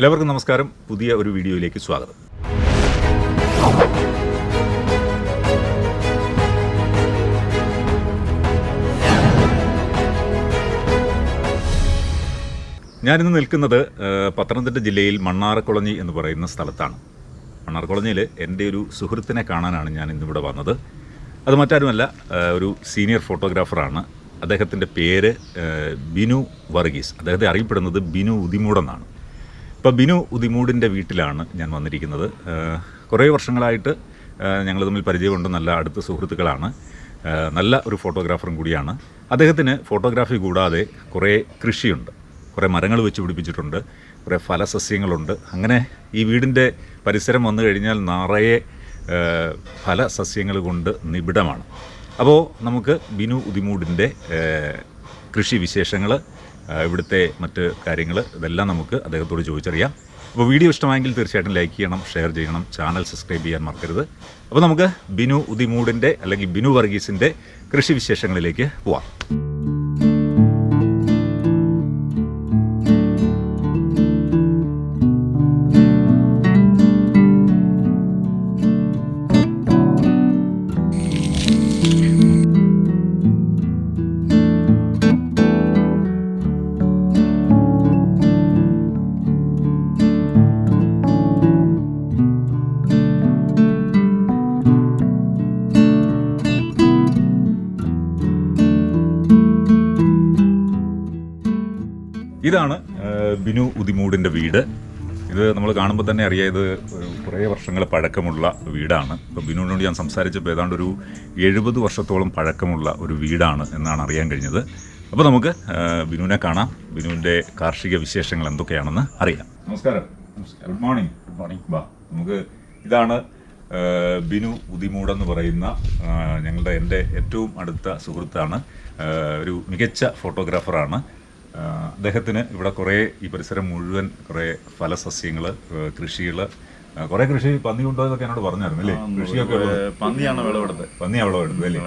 എല്ലാവർക്കും നമസ്കാരം. പുതിയ ഒരു വീഡിയോയിലേക്ക് സ്വാഗതം. ഞാനിന്ന് നിൽക്കുന്നത് പത്തനംതിട്ട ജില്ലയിൽ മണ്ണാർക്കുളഞ്ഞി എന്ന് പറയുന്ന സ്ഥലത്താണ്. മണ്ണാർക്കുളഞ്ഞിയിൽ എൻ്റെ ഒരു സുഹൃത്തിനെ കാണാനാണ് ഞാൻ ഇന്നിവിടെ വന്നത്. അത് മറ്റാരുമല്ല, ഒരു സീനിയർ ഫോട്ടോഗ്രാഫറാണ്. അദ്ദേഹത്തിൻ്റെ പേര് ബിനു വർഗീസ്. അദ്ദേഹത്തെ അറിയപ്പെടുന്നത് ബിനു ഉദിമൂടെന്നാണ്. ഇപ്പോൾ ബിനു ഉദിമൂടിൻ്റെ വീട്ടിലാണ് ഞാൻ വന്നിരിക്കുന്നത്. കുറേ വർഷങ്ങളായിട്ട് ഞങ്ങൾ തമ്മിൽ പരിചയമുണ്ട്. നല്ല അടുത്ത സുഹൃത്തുക്കളാണ്. നല്ല ഒരു ഫോട്ടോഗ്രാഫറും കൂടിയാണ്. അദ്ദേഹത്തിന് ഫോട്ടോഗ്രാഫി കൂടാതെ കുറേ കൃഷിയുണ്ട്. കുറേ മരങ്ങൾ വെച്ച് പിടിപ്പിച്ചിട്ടുണ്ട്. കുറേ ഫലസസ്യങ്ങളുണ്ട്. അങ്ങനെ ഈ വീടിൻ്റെ പരിസരം വന്നു കഴിഞ്ഞാൽ നിറയെ ഫലസസ്യങ്ങൾ കൊണ്ട് നിബിഡമാണ്. അപ്പോൾ നമുക്ക് ബിനു ഉദിമൂടിൻ്റെ കൃഷി വിശേഷങ്ങൾ, ഇവിടുത്തെ മറ്റ് കാര്യങ്ങൾ, ഇതെല്ലാം നമുക്ക് അദ്ദേഹത്തോട് ചോദിച്ചറിയാം. അപ്പോൾ വീഡിയോ ഇഷ്ടമായെങ്കിൽ തീർച്ചയായിട്ടും ലൈക്ക് ചെയ്യണം, ഷെയർ ചെയ്യണം, ചാനൽ സബ്സ്ക്രൈബ് ചെയ്യാൻ മറക്കരുത്. അപ്പോൾ നമുക്ക് ബിനു ഉദിമൂടിൻ്റെ അല്ലെങ്കിൽ ബിനു വർഗീസിൻ്റെ കൃഷി വിശേഷങ്ങളിലേക്ക് പോവാം. ഇതാണ് ബിനു ഉദിമൂടിൻ്റെ വീട്. ഇത് നമ്മൾ കാണുമ്പോൾ തന്നെ അറിയാം, ഇത് കുറേ വർഷങ്ങൾ പഴക്കമുള്ള വീടാണ്. ഇപ്പോൾ ബിനുവിനോട് ഞാൻ സംസാരിച്ചപ്പോൾ ഏതാണ്ട് ഒരു 70 വർഷത്തോളം പഴക്കമുള്ള ഒരു വീടാണ് എന്നാണ് അറിയാൻ കഴിഞ്ഞത്. അപ്പോൾ നമുക്ക് ബിനുവിനെ കാണാം. ബിനുവിൻ്റെ കാർഷിക വിശേഷങ്ങൾ എന്തൊക്കെയാണെന്ന് അറിയാം. നമസ്കാരം. Good morning. Good morning. ബാ, നമുക്ക് ഇതാണ് ബിനു ഉദിമൂടെന്ന് പറയുന്ന എൻ്റെ ഏറ്റവും അടുത്ത സുഹൃത്താണ്. ഒരു മികച്ച ഫോട്ടോഗ്രാഫറാണ്. അദ്ദേഹത്തിന് ഇവിടെ കുറേ ഈ പരിസരം മുഴുവൻ കുറേ ഫലസസ്യങ്ങൾ, കൃഷികൾ, കുറേ കൃഷി പന്നി കൊണ്ടുപോയതൊക്കെ എന്നോട് പറഞ്ഞായിരുന്നു അല്ലേ? കൃഷിയൊക്കെ പന്നിയാണ് വിളവെടുത്തത് അല്ലേ?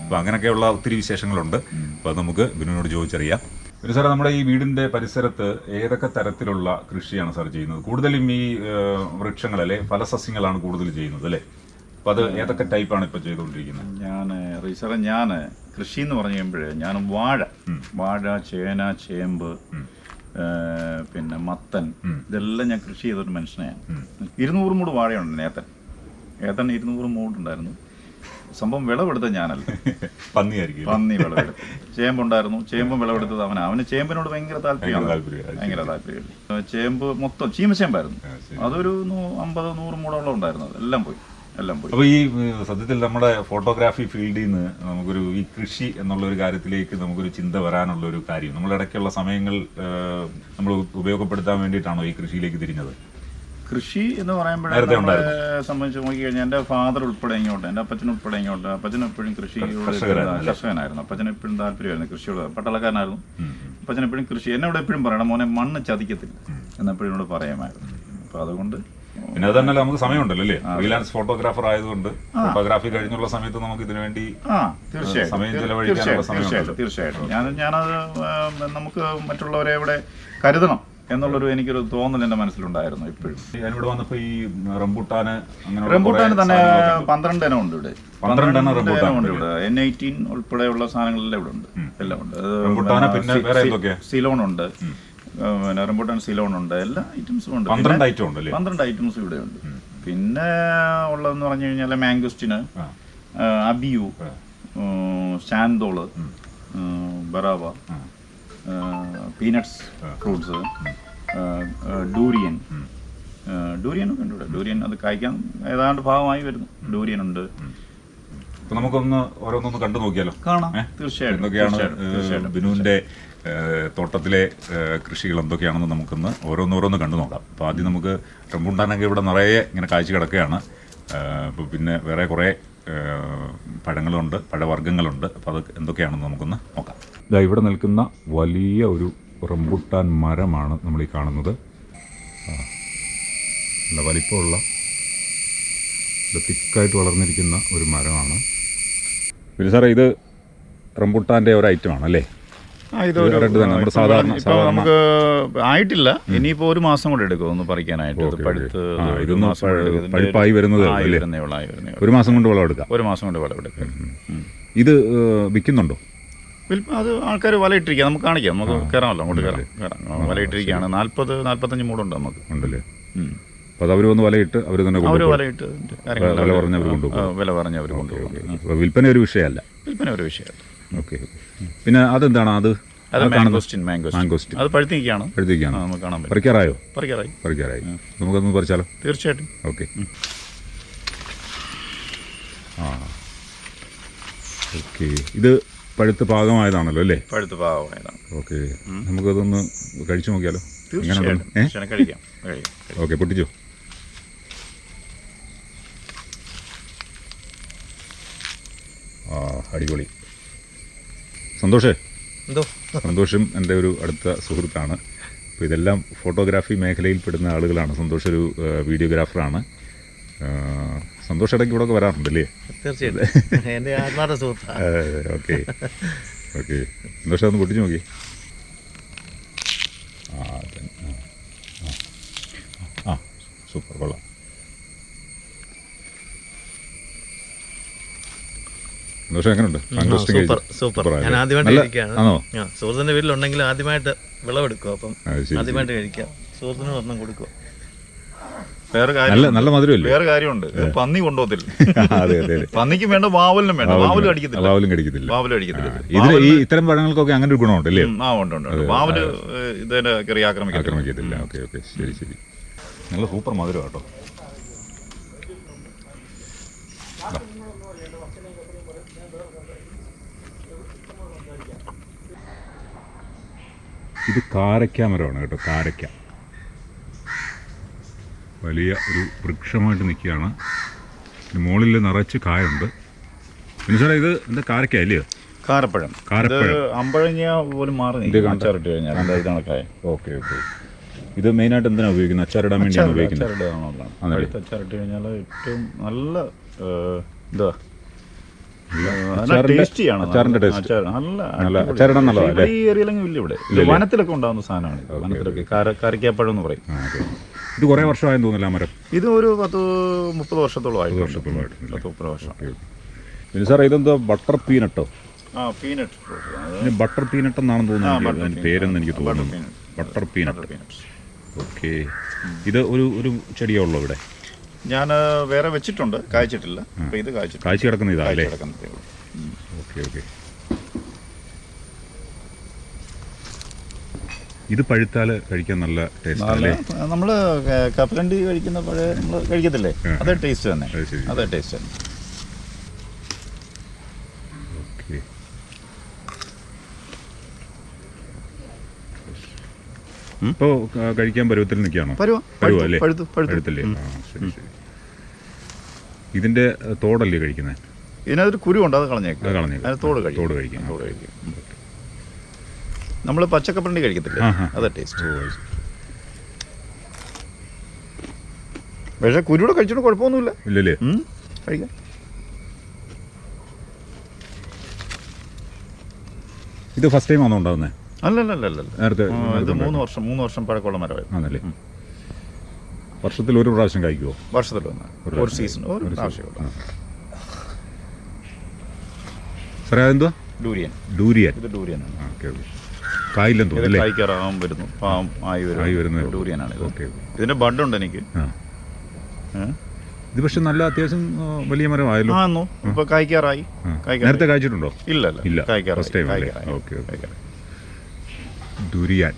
അപ്പോൾ അങ്ങനെയൊക്കെയുള്ള ഒത്തിരി വിശേഷങ്ങളുണ്ട്. അപ്പോൾ അത് നമുക്ക് ബിനുവിനോട് ചോദിച്ചറിയാം. പിന്നെ സാറേ, നമ്മുടെ ഈ വീടിൻ്റെ പരിസരത്ത് ഏതൊക്കെ തരത്തിലുള്ള കൃഷിയാണ് സാർ ചെയ്യുന്നത്? കൂടുതലും ഈ വൃക്ഷങ്ങളല്ലേ, ഫലസസ്യങ്ങളാണ് കൂടുതൽ ചെയ്യുന്നത് അല്ലേ? അപ്പോൾ അത് ഏതൊക്കെ ടൈപ്പാണ് ഇപ്പോൾ ചെയ്തുകൊണ്ടിരിക്കുന്നത്? ഞാൻ കൃഷി എന്ന് പറഞ്ഞു കഴിയുമ്പോൾ ഞാൻ വാഴ, ചേന, ചേമ്പ്, പിന്നെ മത്തൻ, ഇതെല്ലാം ഞാൻ കൃഷി ചെയ്തൊരു മനുഷ്യനെയാണ്. 200 മൂട് വാഴയുണ്ട്. ഏത്തൻ 200 മൂടുണ്ടായിരുന്നു. സംഭവം വിളവെടുത്തത് ഞാനല്ല, പന്നി വിളവെടുത്ത്. ചേമ്പുണ്ടായിരുന്നു. ചേമ്പും വിളവെടുത്തത് അവന് ചേമ്പിനോട് ഭയങ്കര താല്പര്യം. ചേമ്പ് മൊത്തം ചീമച്ചേമ്പായിരുന്നു. അതൊരു 50-100 മൂടോളം ഉണ്ടായിരുന്നു. എല്ലാം പോയി. അപ്പോൾ ഈ സത്യത്തിൽ നമ്മുടെ ഫോട്ടോഗ്രാഫി ഫീൽഡിൽ നിന്ന് നമുക്കൊരു ഈ കൃഷി എന്നുള്ളൊരു കാര്യത്തിലേക്ക് നമുക്കൊരു ചിന്ത വരാനുള്ളൊരു കാര്യം, നമ്മളിടയ്ക്കുള്ള സമയങ്ങൾ നമ്മൾ ഉപയോഗപ്പെടുത്താൻ വേണ്ടിയിട്ടാണോ ഈ കൃഷിയിലേക്ക് തിരിഞ്ഞത്? കൃഷി എന്ന് പറയുമ്പോഴേ സംബന്ധിച്ച് നോക്കിക്കഴിഞ്ഞാൽ എൻ്റെ ഫാദർ ഉൾപ്പെടെ ഇങ്ങോട്ട്, എൻ്റെ അപ്പച്ചൻ ഉൾപ്പെടെ ഇങ്ങോട്ട്, അപ്പച്ചൻ എപ്പോഴും കർഷകനായിരുന്നു. അപ്പച്ചൻ എപ്പോഴും താല്പര്യമായിരുന്നു കൃഷിയോട്. പട്ടാളക്കാരനായിരുന്നു. അപ്പച്ചൻ എപ്പോഴും കൃഷി, എന്നോട് എപ്പോഴും പറയണം, മോനെ മണ്ണ് ചതിക്കത്തില്ല എന്നെപ്പോഴും എന്നോട് പറയാമായിരുന്നു. അപ്പോൾ അതുകൊണ്ട് പിന്നെ അത് തന്നെയല്ല, നമുക്ക് സമയമുണ്ടല്ലോ അല്ലേ? ഫ്രീലാൻസ് ഫോട്ടോഗ്രാഫർ ആയതുകൊണ്ട് ഫോട്ടോഗ്രാഫി കഴിഞ്ഞുള്ള സമയത്ത് നമുക്ക് ഇതിനു വേണ്ടി സമയം ചെലവഴിക്കാനുള്ള സമയം. തീർച്ചയായിട്ടും ഞാനത് നമുക്ക് മറ്റുള്ളവരെ ഇവിടെ കരുതണം എന്നുള്ളൊരു എനിക്കൊരു തോന്നൽ എൻ്റെ മനസ്സിലുണ്ടായിരുന്നു എപ്പോഴും. ഞാനിവിടെ വന്നപ്പോൾ ഈ റംബുട്ടാന് തന്നെ 12 ഇനം ഉണ്ട് ഇവിടെ. 12 ഉണ്ട് ഇവിടെ. N18 ഉൾപ്പെടെയുള്ള സാധനങ്ങളെല്ലാം ഇവിടെ ഉണ്ട്. എല്ലാം ഉണ്ട്. സിലോൺ ഉണ്ട്, പിന്നെ റംബുട്ടാൻ സിലോൺ ഉണ്ട്. എല്ലാ ഐറ്റംസും ഉണ്ട്. 12 ഐറ്റംസ് ഇവിടെ ഉണ്ട്. പിന്നെ ഉള്ളതെന്ന് പറഞ്ഞു കഴിഞ്ഞാൽ മാംഗോസ്റ്റിന്, അബിയു, സാന്തോള്, ബറാവ, പീനട്സ് ഫ്രൂട്ട്സ്, ഡൂരിയൻ ഒക്കെ ഉണ്ട് ഇവിടെ. ഡൂരിയൻ അത് കഴിക്കാൻ ഏതാണ്ട് ഭാഗമായി വരുന്നു. ഡൂരിയൻ ഉണ്ട്. നമുക്കൊന്ന് ഓരോന്നൊന്ന് കണ്ടു നോക്കിയാലോ? കാണാം. തീർച്ചയായിട്ടും. എന്തൊക്കെയാണ് ബിനുവിന്റെ തോട്ടത്തിലെ കൃഷികൾ എന്തൊക്കെയാണെന്ന് നമുക്കൊന്ന് ഓരോന്നോരോന്ന് കണ്ടു നോക്കാം. അപ്പോൾ ആദ്യം നമുക്ക് റംബുട്ടാനൊക്കെ ഇവിടെ നിറയെ ഇങ്ങനെ കാഴ്ച കിടക്കുകയാണ്. അപ്പോൾ പിന്നെ വേറെ കുറേ പഴങ്ങളുണ്ട്, പഴവർഗ്ഗങ്ങളുണ്ട്. അപ്പോൾ അത് എന്തൊക്കെയാണെന്ന് നമുക്കൊന്ന് നോക്കാം. ഇതാ ഇവിടെ നിൽക്കുന്ന വലിയ ഒരു റംബുട്ടാൻ മരമാണ് നമ്മൾ ഈ കാണുന്നത്. നല്ല വലിപ്പമുള്ള, തിക്കായിട്ട് വളർന്നിരിക്കുന്ന ഒരു മരമാണ്. പിന്നെ സാറേ, ഇത് റംബുട്ടാൻ്റെ ഒരു ഐറ്റമാണല്ലേ? റെഡ് തന്നെ നമ്മുടെ സാധാരണ നമുക്ക് ആയിട്ടില്ല. ഇനിയിപ്പോ 1 മാസം കൂടെ എടുക്കും ഒന്ന് പറിക്കാനായിട്ട്. പഴുപ്പായി വരുന്നതേ 1 മാസം കൊണ്ട് വിളവെടുക്കാം. 1 മാസം കൊണ്ട് വിളവെടുക്കാം. ഇത് വിൽക്കുന്നുണ്ടോ? അത് ആൾക്കാർ വലയിട്ടിരിക്കുക, നമുക്ക് കാണിക്കാം, നമുക്ക് കയറാമല്ലോ, അങ്ങോട്ട് കയറാം. വലയിട്ടിരിക്കുകയാണ്. 40-45 മൂടുണ്ട് നമുക്ക്. ഉണ്ടല്ലേ? അപ്പോൾ അത് അവർ വന്ന് വലയിട്ട് അവർ തന്നെ വലയിട്ട് വില പറഞ്ഞവർ കൊണ്ടുപോകും. വിൽപ്പന ഒരു വിഷയമല്ല. ഓക്കെ. പിന്നെ അതെന്താണ്? അത് മാംഗോസ്റ്റിൻ. അത് പഴുത്തിരിക്കുകയാണ്. നമുക്ക് കാണാൻ പറ്റും. പറിക്കാറായി. നമുക്കൊന്ന് പറിച്ചാലോ? തീർച്ചയായിട്ടും. ഓക്കെ. ഓക്കെ. ഇത് പഴുത്ത് പാകമായതാണല്ലോ അല്ലേ? പഴുത്ത് പാകമായതാണ്. ഓക്കെ. നമുക്കതൊന്ന് കഴിച്ചു നോക്കിയാലോ? കഴിക്കാം. ഓക്കെ, പൊട്ടിച്ചോ. അടിപൊളി. സന്തോഷം എൻ്റെ ഒരു അടുത്ത സുഹൃത്താണ്. അപ്പോൾ ഇതെല്ലാം ഫോട്ടോഗ്രാഫി മേഖലയിൽ പെടുന്ന ആളുകളാണ്. സന്തോഷ് ഒരു വീഡിയോഗ്രാഫറാണ്. സന്തോഷം ഇടയ്ക്ക് ഇവിടെ വരാറുണ്ടല്ലേ? തീർച്ചയായിട്ടും. എൻ്റെ ആത്മാർത്ഥ സുഹൃത്താണ്. ഓക്കെ. സന്തോഷം ഒന്ന് പൊട്ടിച്ചു നോക്കി. സൂപ്പർ, കൊള്ളാം. സന്തോഷം എങ്ങനെയുണ്ട്? സൂപ്പർ. ഞാൻ ആദ്യമായിട്ട് കഴിക്കുകയാണ്. സുഹൃത്തിൻ്റെ വീട്ടിലുണ്ടെങ്കിലും ആദ്യമായിട്ട് വിളവെടുക്കുക. അപ്പം ആദ്യമായിട്ട് കഴിക്കുക, സുഹൃത്തിന് ഒരെണ്ണം കൊടുക്കുക. നല്ല മധുരമല്ലേ? വേറെ കാര്യമുണ്ട്, പന്നി കൊണ്ടുപോകത്തില്ല. പന്നിക്ക് വേണ്ട വാവലിനും വേണ്ട. വാവലും കടിക്കത്തില്ല. ഇതിൽ ഈ ഇത്തരം പഴങ്ങൾക്കൊക്കെ അങ്ങനെ ഒരു ഗുണമുണ്ടല്ലേ? ഉണ്ട്. വാവല് ഇതിനെ കയറി ആക്രമിക്കത്തില്ല. ഓക്കെ. ശരി. നല്ല സൂപ്പർ മധുരം കേട്ടോ. ഇത് കാരക്ക മരമാണ് കേട്ടോ. കാരക്ക വലിയ ഒരു വൃക്ഷമായിട്ട് നിൽക്കുകയാണ്. മുകളിൽ നിറച്ച് കായുണ്ട്. പിന്നെ സാറേ ഇത് എന്താ കാരക്ക അല്ലയോ? കാരപ്പഴം. അമ്പഴങ്ങ പോലും മാറി അച്ചാറിട്ട് കഴിഞ്ഞാൽ ഇതാണ് കായ. ഓക്കെ. ഇത് മെയിനായിട്ട് എന്തിനാണ് ഉപയോഗിക്കുന്നത്? അച്ചാറിടാൻ വേണ്ടിയാണ് ഉപയോഗിക്കുന്നത്. അച്ചാറിട്ട് കഴിഞ്ഞാൽ ഏറ്റവും നല്ല അച്ചാറിടാൻ നല്ലതാണ്. ഈ ഏരിയയിലെങ്കിലും ഇല്ല. ഇവിടെ വനത്തിലൊക്കെ ഉണ്ടാകുന്ന സാധനമാണ്. വനത്തിലൊക്കെ കാരക്കാപ്പഴം എന്ന് പറയും. ഇത് കുറേ വർഷമായെന്ന് തോന്നില്ല മരം. ഇത് ഒരു 10-30 വർഷത്തോളം ആയിട്ട്. 30 വർഷം. പിന്നെ സാറേ ഇതെന്തോ ബട്ടർ പീനട്ടോ? പീനട്ട്. ബട്ടർ പീനട്ട് എന്നാണെന്ന് തോന്നുന്നു അതിൻ്റെ പേരെന്ന് എനിക്ക് തോന്നുന്നു. Butter peanut. ഓക്കെ. ഇത് ഒരു ചെടിയേ ഉള്ളൂ ഇവിടെ? ഞാൻ വേറെ വെച്ചിട്ടുണ്ട്, കായ്ച്ചിട്ടില്ല. ഇത് കായ്ച്ചു കിടക്കുന്ന ഇതല്ലേ? ഓക്കെ. ഇത് പഴുത്താൽ കഴിക്കാൻ നല്ല ടേസ്റ്റ് അല്ലേ? നമ്മൾ കപ്പലണ്ടി കഴിക്കുന്ന പഴയ നമ്മൾ കഴിക്കത്തില്ലേ? അതേ ടേസ്റ്റ് തന്നെ. ഓക്കെ. ഇപ്പോൾ കഴിക്കാൻ പരുവത്തിൽ നിൽക്കുകയാണോ? പരുവല്ലേ? പഴുത്തല്ലേ? ശരി. ഇതിൻ്റെ തോടല്ലേ കഴിക്കുന്നത്? ഇതിനകത്തൊരു കുരുണ്ട്, അത് കളഞ്ഞേക്കാം. തോട് കഴിക്കാം. നമ്മൾ പച്ചക്കപ്പലണ്ടി കഴിക്കത്തില്ലേ? അതാ ടേസ്റ്റ്. പക്ഷേ കുരുവിടെ കഴിച്ചിട്ട് കുഴപ്പമൊന്നുമില്ല. ഇല്ലല്ലേ? കഴിക്കാം. ഇത് ഫസ്റ്റ് ടൈം ആണോ ഉണ്ടാകുന്നത്? അല്ല. നേരത്തെ ഇത് 3 വർഷം പഴക്കമുള്ള മരമായിരുന്നു. ആണല്ലേ? വർഷത്തിൽ ഒരു പ്രാവശ്യം കഴിക്കുമോ? വർഷത്തിൽ ഒരു സീസൺ ഒരു പ്രാവശ്യം. സാറേ അതെന്തുവാ? ഡൂരിയൻ. ഇത് ഡൂരിയനാണ്. ഓക്കെ. കായില്ലെന്ന് തോന്നുന്നു. കായ്ക്കാറാകാൻ വരുന്നു. ആയി വരുന്ന ഡൂരിയനാണ്. ഇതിന്റെ ബഡുണ്ട് എനിക്ക്. ഇത് പക്ഷെ നല്ല അത്യാവശ്യം വലിയ മരമായല്ലോ. ഇപ്പൊ കായ്ക്കാറായി. നേരത്തെ കായ്ച്ചിട്ടുണ്ടോ? ഇല്ല. First time. ഓക്കെ. ഡൂരിയൻ.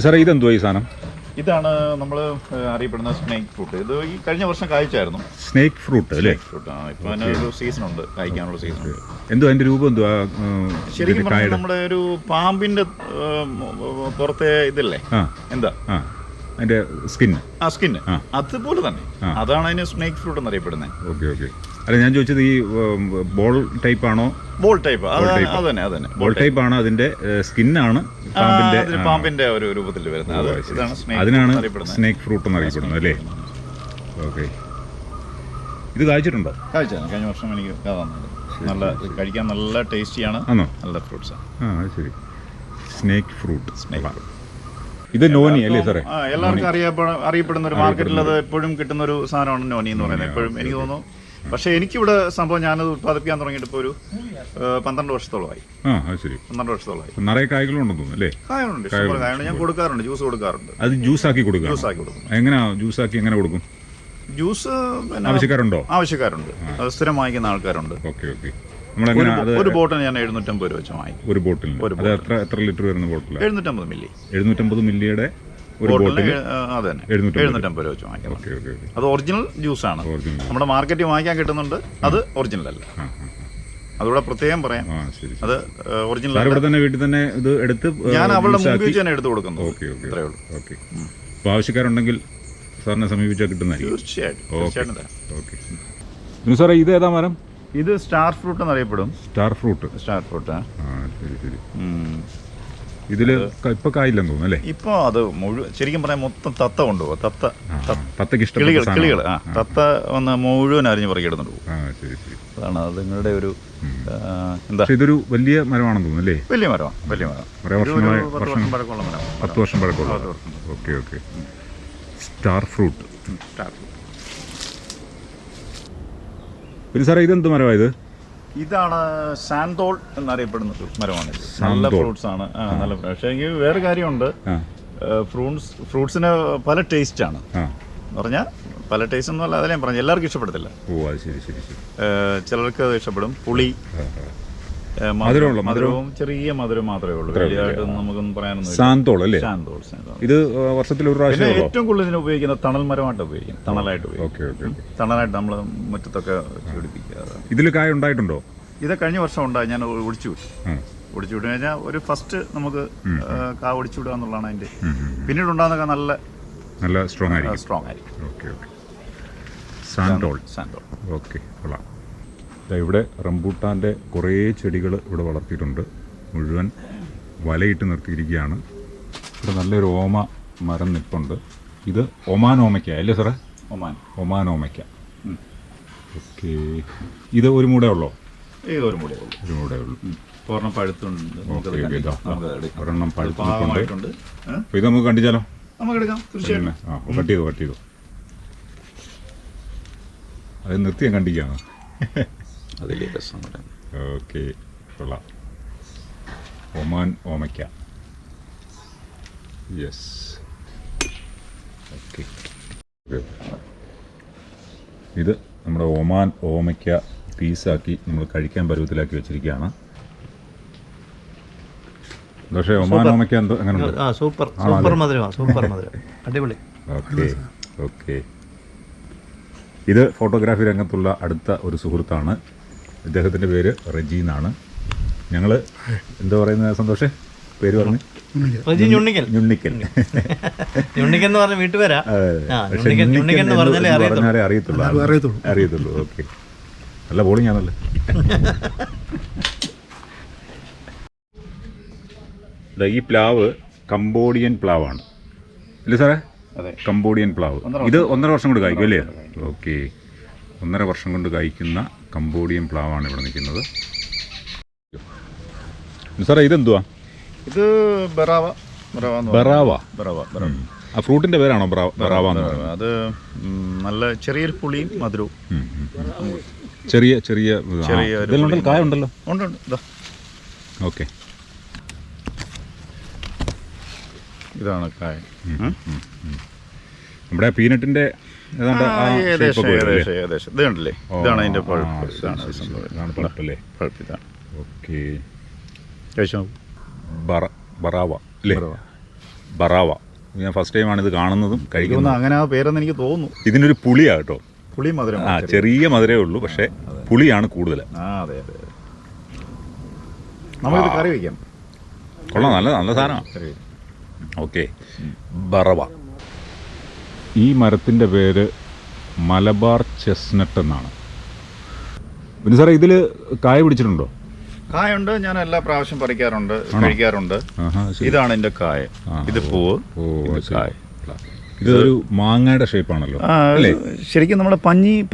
സാറേ ഇതെന്തുവാ ഈ സാധനം? ഇതാണ് നമ്മൾ അറിയപ്പെടുന്ന സ്നേക്ക് ഫ്രൂട്ട്. ഇത് ഈ കഴിഞ്ഞ വർഷം കായ്ച്ചായിരുന്നു. സ്നേക്ക് ഫ്രൂട്ട് അല്ലേ? ഇപ്പൊ അതിനൊരു സീസൺ ഉണ്ട്, കായ്ക്കാനുള്ള സീസൺ ഉണ്ട്. എന്തോ അതിന്റെ രൂപം എന്തുവാ? ശരിക്കും പറഞ്ഞാൽ നമ്മുടെ ഒരു പാമ്പിന്റെ പുറത്തെ ഇതില്ലേ, എന്താ അതിന്റെ സ്കിൻ അതുപോലെ തന്നെ. അതാണ് അതിന് സ്നേക്ക് ഫ്രൂട്ട് എന്നറിയപ്പെടുന്നത്. ഓക്കെ. അല്ല ഞാൻ ചോദിച്ചത് ഈ ബോൾ ടൈപ്പ് ആണോ? Ball type. അതന്നെ. ബോൾ ടൈപ്പ് ആണ്. അതിന്റെ സ്കിന്നാണ് പാമ്പിന്റെ ഒരു രൂപത്തിൽ വരുന്നത്. അതിനാണ് സ്നേക്ക് ഫ്രൂട്ട് എന്നറിയപ്പെടുന്നത് അല്ലേ? ഓക്കെ. ഇത് കായ്ച്ചിട്ടുണ്ടോ? കഴിഞ്ഞ വർഷം എനിക്ക് തന്നത്. നല്ല കഴിക്കാൻ നല്ല ടേസ്റ്റിയാണ്. ആണോ? നല്ല ഫ്രൂട്ട്സാണ്. ശരി. Snake fruit. ഇത് നോനി അല്ലേ സാറേ? എല്ലാവർക്കും അറിയപ്പെടുന്ന ഒരു മാർക്കറ്റിൽ അത് എപ്പോഴും കിട്ടുന്ന ഒരു സാധനമാണ് നോനി എന്ന് പറയുന്നത്. എപ്പോഴും എനിക്ക് തോന്നുന്നു. പക്ഷേ എനിക്കിവിടെ സംഭവം ഞാനത് ഉത്പാദിപ്പിക്കാൻ തുടങ്ങിയിട്ട് ഇപ്പോൾ ഒരു 12 വർഷത്തോളമായി. 12 വർഷത്തോളമായി. നിറയെ കായ്കളുണ്ടെന്ന് തോന്നുന്നു അല്ലേ? കായുണ്ട്, കായുണ്ട്. ഞാൻ കൊടുക്കാറുണ്ട്, ജ്യൂസ് കൊടുക്കാറുണ്ട്. അത് ജ്യൂസാക്കി കൊടുക്കും. എങ്ങനെയാ ജ്യൂസാക്കി എങ്ങനെ കൊടുക്കും? ജ്യൂസ് ആവശ്യക്കാരുണ്ടോ? ആവശ്യക്കാരുണ്ട്, അത് സ്ഥിരം വാങ്ങിക്കുന്ന ആൾക്കാരുണ്ട്. ഒരു ബോട്ടിൽ ഞാൻ 750 രൂപ വെച്ച് വാങ്ങിക്കും. ഒരു ബോട്ടിൽ എത്ര ലിറ്റർ വരുന്ന ബോട്ടിൽ? 750 മില്ലി. 750 മില്ലിയുടെ ഒരു ബോട്ടിൽ 750 രൂപ വെച്ച് വാങ്ങിക്കണം. അത് ഒറിജിനൽ ജ്യൂസാണ്. നമ്മുടെ മാർക്കറ്റിൽ വാങ്ങിക്കാൻ കിട്ടുന്നുണ്ട്, അത് ഒറിജിനൽ അല്ല. അതുകൂടെ പ്രത്യേകം പറയാം. അത് ഒറിജിനൽ തന്നെ വീട്ടിൽ തന്നെ ഇത് എടുത്ത് ഞാൻ അവളുടെ മുമ്പിൽ വെച്ച് തന്നെ എടുത്ത് കൊടുക്കുന്നു. അത്രേ ഉള്ളൂ. അപ്പോൾ ആവശ്യക്കാരുണ്ടെങ്കിൽ സാറിനെ സമീപിച്ചാൽ കിട്ടുന്നതായിരിക്കും. തീർച്ചയായിട്ടും. സാറേ ഇത് ഏതാ മരം? ഇത് സ്റ്റാർ ഫ്രൂട്ട് എന്നറിയപ്പെടും. Star fruit. ശരി. ഇതില് ഇപ്പൊ കായില്ലെന്ന് തോന്നുന്നു അല്ലേ? ഇപ്പൊ അത് ശരിക്കും പറയാൻ മൊത്തം തത്ത കൊണ്ടുപോകും. തത്തക്ക് കിളികൾ തത്ത വന്ന് മുഴുവൻ അരിഞ്ഞ് പറക്കിടുന്നുണ്ട് പോകും. അതാണ് അത് നിങ്ങളുടെ ഒരു എന്താ. ഇതൊരു വലിയ മരമാണെന്ന് തോന്നുന്നു അല്ലേ? വലിയ മരമാണ്. 10 വർഷം പഴക്കമുള്ള മരം. 10 വർഷം പഴക്കമുള്ള. ഓക്കെ. Star fruit. പിന്നെ സാറേ ഇതെന്ത് മരമാണ്? ഇതാണ് സാന്തോൾ എന്നറിയപ്പെടുന്ന മരമാണ്. നല്ല ഫ്രൂട്ട്സ് ആണ്. നല്ല. പക്ഷേ എനിക്ക് വേറെ കാര്യമുണ്ട്. ഫ്രൂട്ട്സിന് പല ടേസ്റ്റ് ആണ് എന്ന് പറഞ്ഞാൽ പല ടേസ്റ്റ് ഒന്നും അല്ല. അതിനെ പറഞ്ഞു എല്ലാവർക്കും ഇഷ്ടപ്പെടത്തില്ല. ചിലർക്ക് അത് ഇഷ്ടപ്പെടും. പുളി, മധുരവും ചെറിയ മധുരം മാത്രമേ ഉള്ളൂ. വലിയതായിട്ടൊന്നും നമുക്കൊന്നും പറയാനൊന്നും. സാന്തോൾ അല്ലേ? സാന്തോൾ. ഇത് വർഷത്തിൽ ഒരു പ്രാവശ്യം. ഏറ്റവും കൂടുതൽ ഇതിന് ഉപയോഗിക്കുന്ന തണൽ മരമായിട്ട് ഉപയോഗിക്കും. തണലായിട്ട് ഉപയോഗിക്കും. തണലായിട്ട് നമ്മൾ മുറ്റത്തൊക്കെ പിടിപ്പിക്കുക. ഇതിൽ കായ ഉണ്ടായിട്ടുണ്ടോ? ഇത് കഴിഞ്ഞ വർഷം ഉണ്ടായി. ഞാൻ ഒടിച്ചു വിട്ടു കഴിഞ്ഞാൽ ഒരു ഫസ്റ്റ് നമുക്ക് കാ ഒടിച്ചു വിടുക എന്നുള്ളതാണ് അതിൻ്റെ. പിന്നീട് ഉണ്ടാകുന്നൊക്കെ നല്ല സ്ട്രോങ് ആയിരിക്കും. സാന്തോൾ. ഓക്കെ. കൊള്ളാം. ഇവിടെ റംബൂട്ടാൻ്റെ കുറേ ചെടികൾ ഇവിടെ വളർത്തിയിട്ടുണ്ട്. മുഴുവൻ വലയിട്ട് നിർത്തിയിരിക്കുകയാണ്. ഇവിടെ നല്ലൊരു ഓമ മരം നിൽപ്പുണ്ട്. ഇത് ഒമാൻ ഓമയ്ക്ക അല്ലേ സാറേ? ഒമാൻ ഓമയ്ക്ക. ഓക്കെ. ഇത് ഒരു മൂടേ ഉള്ളോ? ഒരു മൂടേ ഉള്ളൂ. ഒരെണ്ണം പഴുത്തുണ്ട്. ഒരെണ്ണം പഴുത്തുണ്ട്. അപ്പോൾ ഇത് നമുക്ക് കണ്ടിച്ചാലോ? നമുക്ക് എടുക്കാം. തീർച്ചയായിട്ടും. കട്ട് ചെയ്തു. അത് നിർത്തി ഞാൻ കണ്ടിക്കാണ്. അതിലെ രസം. ഓക്കെ. കൊള്ളാം. ഒമാൻ ഓമയ്ക്ക. യെസ്. ഓക്കെ. ഇത് നമ്മുടെ ഒമാൻ ഓമയ്ക്ക പീസാക്കി നമ്മൾ കഴിക്കാൻ പരുവത്തിലാക്കി വെച്ചിരിക്കുകയാണ്. പക്ഷേ ഒമാൻ ഓമയ്ക്ക എന്തോ എങ്ങനെയുണ്ട്? സൂപ്പർ മധുരം. അടിപൊളി. ഓക്കെ. ഇത് ഫോട്ടോഗ്രാഫി രംഗത്തുള്ള അടുത്ത ഒരു സുഹൃത്താണ്. ഇദ്ദേഹത്തിൻ്റെ പേര് റജി എന്നാണ്. ഞങ്ങൾ എന്താ പറയുന്നത് സന്തോഷേ? പേര് പറഞ്ഞു. ഞുണ്ണിക്കൽ എന്ന് പറഞ്ഞ വീട്ടുപേരാ. പറഞ്ഞാലേ അറിയത്തുള്ളൂ. ഓക്കെ. നല്ല ബോളിംഗ് ആണല്ലോ. ഈ പ്ലാവ് കംബോഡിയൻ പ്ലാവാണ് അല്ലേ സാറേ? കംബോഡിയൻ പ്ലാവ്. ഇത് 1.5 വർഷം കൊണ്ട് കായ്ക്കും അല്ലേ? ഓക്കെ. 1.5 വർഷം കൊണ്ട് കായ്ക്കുന്ന കംബോഡിയൻ പ്ലാവാണ് ഇവിടെ നിൽക്കുന്നത്. സാറേ ഇതെന്തുവാ? ഇത് ബറാവ. ആ ഫ്രൂട്ടിന്റെ പേരാണോ ബറാവ? അത് നല്ല ചെറിയൊരു പുളിയും മധുരവും. ചെറിയ കായ ഉണ്ടല്ലോ. ഉണ്ട്. ഓക്കെ. ഇതാണ് കായ. നമ്മുടെ പീനട്ടിന്റെ ഏതാണ്ട് ഏകദേശം ഇത് കണ്ടില്ലേ? ഇതാണ് അതിന്റെ പഴുപ്പ്. പഴുപ്പല്ലേ? പഴുപ്പ് ഇതാണ്. ഓക്കെ. ബറാവ. ഞാൻ ഫസ്റ്റ് ടൈമാണ് ഇത് കാണുന്നതും കഴിക്കുന്നതും. അങ്ങനെ ആ പേരെന്ന് എനിക്ക് തോന്നുന്നു. ഇതിനൊരു പുളിയാ കേട്ടോ. പുളി മധുരം. ചെറിയ മധുരമേ ഉള്ളൂ, പക്ഷെ പുളിയാണ് കൂടുതൽ. അതെ. നമ്മളിത് കറി വയ്ക്കാം. കൊള്ളാം. നല്ല സാധനമാണ്. ഓക്കെ. ബറവ. ഈ മരത്തിൻ്റെ പേര് മലബാർ ചെസ്നട്ട് എന്നാണ്. പിന്നെ സാറേ ഇതിൽ കായ പിടിച്ചിട്ടുണ്ടോ? കായുണ്ട്. ഞാൻ എല്ലാ പ്രാവശ്യം പറിക്കാറുണ്ട്, കഴിക്കാറുണ്ട്. ഇതാണ് എൻ്റെ കായ. ഇത് പൂവ്. കായ. ഇതൊരു മാങ്ങയുടെ ഷേപ്പാണല്ലോ അല്ലേ? ശരിക്കും നമ്മുടെ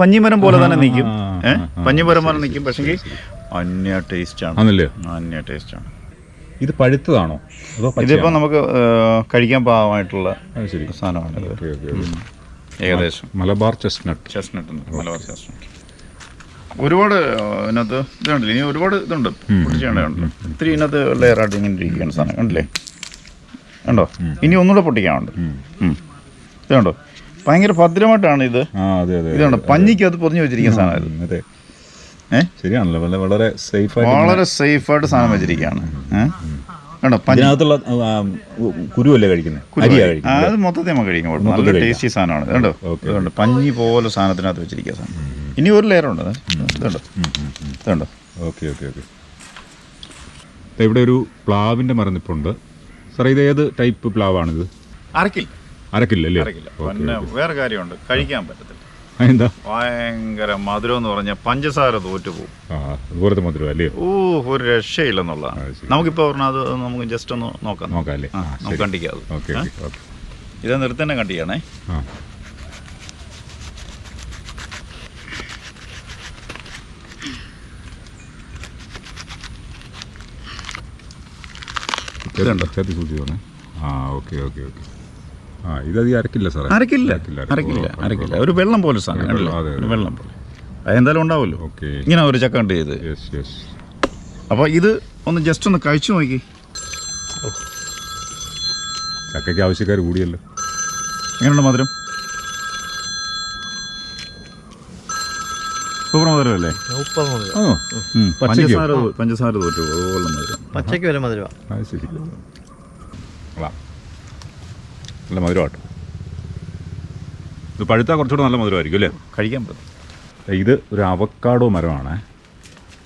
പഞ്ഞിമരം പോലെ തന്നെ നിൽക്കും. പഞ്ഞിമരം പോലെ നിൽക്കും. പക്ഷേ അന്യ ടേസ്റ്റാണ്. ആണല്ലേ? അന്യ ടേസ്റ്റാണ്. ഇത് പഴുത്തതാണോ അതോ ഇതിപ്പോൾ നമുക്ക് കഴിക്കാൻ പാകമായിട്ടുള്ള ശരി സാധനമാണ്. ഏകദേശം മലബാർ ചെസ്റ്റ്നട്ട് മലബാർ ചെസ്റ്റ്നട്ട്. ഒരുപാട് ഇതിനകത്ത് ഇതുണ്ടല്ലോ, ഇനി ഒരുപാട് ഇതുണ്ട് പൊട്ടിച്ചേണ്ടതുണ്ട്. ഇത്തിരി ഇതിനകത്ത് ലെയറായിട്ട് ഇങ്ങനെ ഇരിക്കുകയാണ് സാധനം, കണ്ടില്ലേ? കണ്ടോ? ഇനി ഒന്നുകൂടെ പൊട്ടിക്കാനുണ്ട്. ഇത് കണ്ടോ? ഭയങ്കര ഭദ്രമായിട്ടാണ് ഇത്. ഇതുണ്ട്, പഞ്ഞിക്കകത്ത് പൊതിഞ്ഞ് വെച്ചിരിക്കുന്ന സാധനം ഇത്. ശരിയാണല്ലോ, വളരെ സേഫായിട്ട് സാധനം വെച്ചിരിക്കുകയാണ്. കണ്ടോ? കുരുവല്ലേ കഴിക്കുന്നത്? അത് മൊത്തത്തിൽ നമുക്ക് കഴിക്കും. നല്ല ടേസ്റ്റി സാധനമാണ്. കണ്ടോ? ഇതുണ്ട്, പഞ്ഞി പോലെ സാധനത്തിനകത്ത് വെച്ചിരിക്കുക സാധനം. ഇനി ഒരു ലെയറുണ്ട്. ഇതുണ്ടോ? ഓക്കെ. ഇവിടെ ഒരു പ്ലാവിൻ്റെ മരം നിൽപ്പുണ്ട്. സാറേ, ഇത് ഏത് ടൈപ്പ് പ്ലാവാണിത്? അരക്കില്ലല്ലേ? പിന്നെ വേറെ കാര്യമുണ്ട്, കഴിക്കാൻ പറ്റത്തില്ല. എന്താ? ഭയങ്കര മധുരം എന്ന് പറഞ്ഞാൽ പഞ്ചസാര തോറ്റു പോകും. അതുപോലത്തെ മധുരം അല്ലേ? ഒരു രക്ഷയില്ലെന്നുള്ളതാണ്. നമുക്കിപ്പോൾ പറഞ്ഞാൽ അത് നമുക്ക് ജസ്റ്റ് ഒന്ന് നോക്കാം അല്ലേ? നമുക്ക് കണ്ടിക്കാം. ഇത് നിർത്തി തന്നെ കണ്ടിയാണേ. ഇതധികം അരക്കില്ല സാറേ. അരക്കില്ല. ഒരു വെള്ളം പോലെ സാധനം, ഒരു വെള്ളം പോലെ അതെന്തായാലും ഉണ്ടാവുമല്ലോ. ഇങ്ങനെ ഒരു ചക്ക ഉണ്ട് ചെയ്ത്. അപ്പോൾ ഇത് ഒന്ന് ജസ്റ്റ് ഒന്ന് കഴിച്ചു നോക്കി. ചക്കയ്ക്ക് ആവശ്യക്കാർ കൂടിയല്ലോ. എങ്ങനെയുണ്ട് മധുരം? സൂപ്പർ മധുരമല്ലേ? പഞ്ചസാര തോറ്റു അതുപോലെ മധുരം. പച്ചയ്ക്ക് വരെ മധുരം. ശരി, നല്ല മധുരമാട്ടോ. ഇത് പഴുത്താൽ കുറച്ചുകൂടെ നല്ല മധുരമായിരിക്കും അല്ലേ? കഴിക്കാൻ പറ്റും. ഇത് ഒരു അവക്കാഡോ മരമാണ്.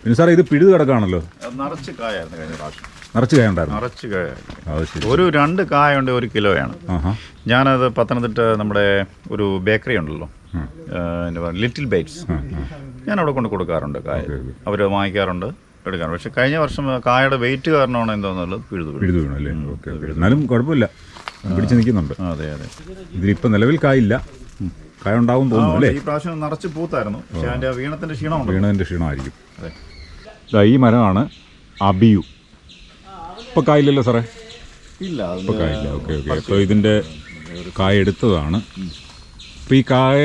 പിന്നെ സാറേ, ഇത് പിഴുത് കിടക്കാണല്ലോ. നിറച്ച് കായായിരുന്നു കഴിഞ്ഞ പ്രാവശ്യം. നിറച്ച് കായ ഉണ്ടായിരുന്നു. നിറച്ച് കായ. ഒരു 2 കായ ഉണ്ട്, 1 കിലോയാണ്. ഞാനത് പത്തനംതിട്ട നമ്മുടെ ഒരു ബേക്കറി ഉണ്ടല്ലോ, ലിറ്റിൽ ബൈറ്റ്സ്, ഞാൻ അവിടെ കൊണ്ട് കൊടുക്കാറുണ്ട് കായ. അവർ വാങ്ങിക്കാറുണ്ട്, എടുക്കാറുണ്ട്. പക്ഷെ കഴിഞ്ഞ വർഷം കായയുടെ വെയിറ്റ് കാരണമാണ് എന്തോന്നുള്ളത് പിഴുതു വീണു അല്ലേ? എന്നാലും കുഴപ്പമില്ല, പിടിച്ച് നിൽക്കുന്നുണ്ട്. അതെ. ഇതിലിപ്പോൾ നിലവിൽ കായില്ല, കായ ഉണ്ടാവും തോന്നുന്നു അല്ലേ? ഈ പ്രാവശ്യം നിറച്ച് പൂത്തായിരുന്നു, പക്ഷെ അതിൻ്റെ വീണത്തിൻ്റെ ക്ഷീണമായിരിക്കും. ഈ മരമാണ് അബിയു. ഇപ്പോൾ കായില്ലല്ലോ സാറേ? ഇല്ല, ഇപ്പോൾ കായില്ല. ഓക്കെ. അപ്പോൾ ഇതിൻ്റെ കായ എടുത്തതാണ്. അപ്പോൾ ഈ കായ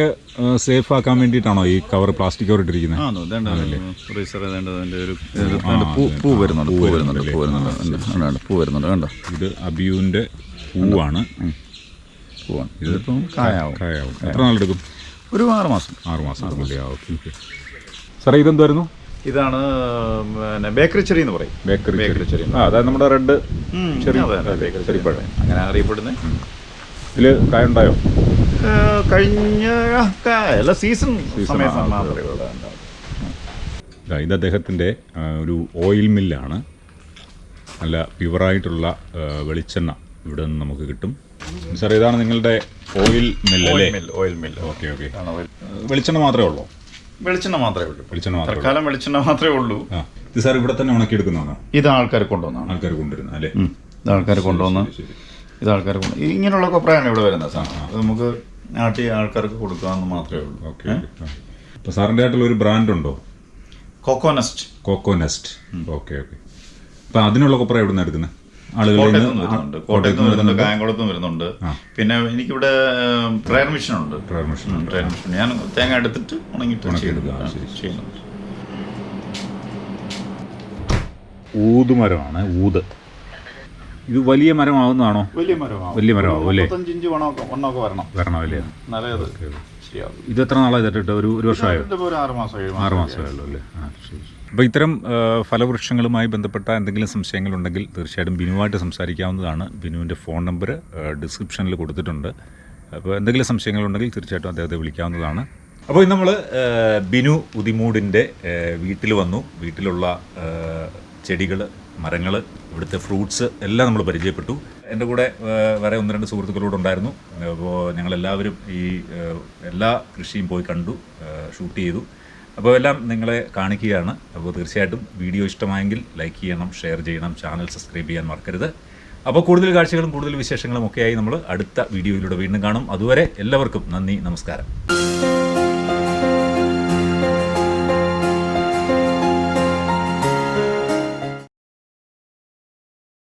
സേഫ് ആക്കാൻ വേണ്ടിയിട്ടാണോ ഈ കവർ, പ്ലാസ്റ്റിക് കവർ ഇട്ടിരിക്കുന്നത്? പൂ വരുന്നുണ്ട് കണ്ടോ? ഇത് അബിയുവിൻ്റെ പൂവാണ്. ഇതിപ്പം കായാവും. എത്ര നാളെടുക്കും? ഒരു 6 മാസം. 6 മാസം അല്ലേ? ഓക്കെ. സാറേ, ഇതെന്തായിരുന്നു? ഇതാണ് പിന്നെ ബേക്കറി ചെറി എന്ന് പറയും. Bakery cherry. അതായത് നമ്മുടെ റെഡ് ചെറിപ്പഴം അങ്ങനെ അറിയപ്പെടുന്നത്. ഇതിൽ കായ ഉണ്ടായോ? കഴിഞ്ഞ സീസൺ സമയത്ത്. ഇത് അദ്ദേഹത്തിൻ്റെ ഒരു ഓയിൽ മില്ലാണ്. നല്ല പ്യുവറായിട്ടുള്ള വെളിച്ചെണ്ണ ഇവിടെ നിന്ന് നമുക്ക് കിട്ടും. സാർ, ഇതാണ് നിങ്ങളുടെ ഓയിൽ മില്ല് അല്ലേ? Oil mill. ഓക്കെ. വെളിച്ചെണ്ണ മാത്രമേ ഉള്ളൂ? വെളിച്ചെണ്ണ മാത്രമേ ഉള്ളൂ. തൽക്കാലം വെളിച്ചെണ്ണ മാത്രമേ ഉള്ളൂ. ഇത് സാർ ഇവിടെ തന്നെ ഉണക്കിയെടുക്കുന്നതാണ്? ഇത് ആൾക്കാർ കൊണ്ടുവന്നാണ്. ആൾക്കാർ കൊണ്ടുവരുന്നത് അല്ലേ? ഇത് ആൾക്കാർ കൊണ്ടുവന്ന് ഇങ്ങനെയുള്ള കൊപ്രയാണ് ഇവിടെ വരുന്നത് സാധനം. അത് നമുക്ക് നാട്ടിൽ ആൾക്കാർക്ക് കൊടുക്കാമെന്ന് മാത്രമേ ഉള്ളൂ. ഓക്കെ. അപ്പോൾ സാറിൻ്റെ ആയിട്ടുള്ള ഒരു ബ്രാൻഡ് ഉണ്ടോ? കോക്കോനെസ്റ്റ്. ഓക്കെ. അപ്പോൾ അതിനുള്ള കൊപ്ര എവിടെ നിന്ന് എടുക്കുന്നത്? കോട്ടയത്ത് വരുന്നുണ്ട്, കായംകുളത്തും വരുന്നുണ്ട്. പിന്നെ എനിക്കിവിടെ ഡ്രയർ മെഷീൻ ഉണ്ട്. ഞാൻ തേങ്ങ എടുത്തിട്ട് ഉണങ്ങിയിട്ട് ചെയ്യുന്നുണ്ട്. ഊതുമരമാണ്. ഇത് വലിയ മരമാവുന്നതാണോ? വലിയ മരമാവും അല്ലേ? 25 വണ്ണമൊക്കെ വരണം അല്ലേ? ശരിയാവും. ഇത് എത്ര നാളായി തട്ടിട്ട്? ഒരു വർഷമായോ? 6 മാസമായുള്ളൂ അല്ലേ? ശരി. അപ്പോൾ ഇത്തരം ഫലവൃക്ഷങ്ങളുമായി ബന്ധപ്പെട്ട എന്തെങ്കിലും സംശയങ്ങളുണ്ടെങ്കിൽ തീർച്ചയായിട്ടും ബിനുവായിട്ട് സംസാരിക്കാവുന്നതാണ്. ബിനുവിൻ്റെ ഫോൺ നമ്പർ ഡിസ്ക്രിപ്ഷനിൽ കൊടുത്തിട്ടുണ്ട്. അപ്പോൾ എന്തെങ്കിലും സംശയങ്ങളുണ്ടെങ്കിൽ തീർച്ചയായിട്ടും അദ്ദേഹത്തെ വിളിക്കാവുന്നതാണ്. അപ്പോൾ ഇന്ന് നമ്മൾ ബിനു ഉദിമൂടിൻ്റെ വീട്ടിൽ വന്നു. വീട്ടിലുള്ള ചെടികൾ, മരങ്ങൾ, ഇവിടുത്തെ ഫ്രൂട്ട്സ് എല്ലാം നമ്മൾ പരിചയപ്പെട്ടു. എൻ്റെ കൂടെ വേറെ 1-2 സുഹൃത്തുക്കളോട് ഉണ്ടായിരുന്നു. അപ്പോൾ ഞങ്ങളെല്ലാവരും ഈ എല്ലാ കൃഷിയും പോയി കണ്ടു, ഷൂട്ട് ചെയ്തു. അപ്പോൾ എല്ലാം നിങ്ങളെ കാണിക്കുകയാണ്. അപ്പോൾ തീർച്ചയായിട്ടും വീഡിയോ ഇഷ്ടമായെങ്കിൽ ലൈക്ക് ചെയ്യണം, ഷെയർ ചെയ്യണം, ചാനൽ സബ്സ്ക്രൈബ് ചെയ്യാൻ മറക്കരുത്. അപ്പോൾ കൂടുതൽ കാഴ്ചകളും കൂടുതൽ വിശേഷങ്ങളും ഒക്കെയായി നമ്മൾ അടുത്ത വീഡിയോയിലൂടെ വീണ്ടും കാണും. അതുവരെ എല്ലാവർക്കും നന്ദി, നമസ്കാരം.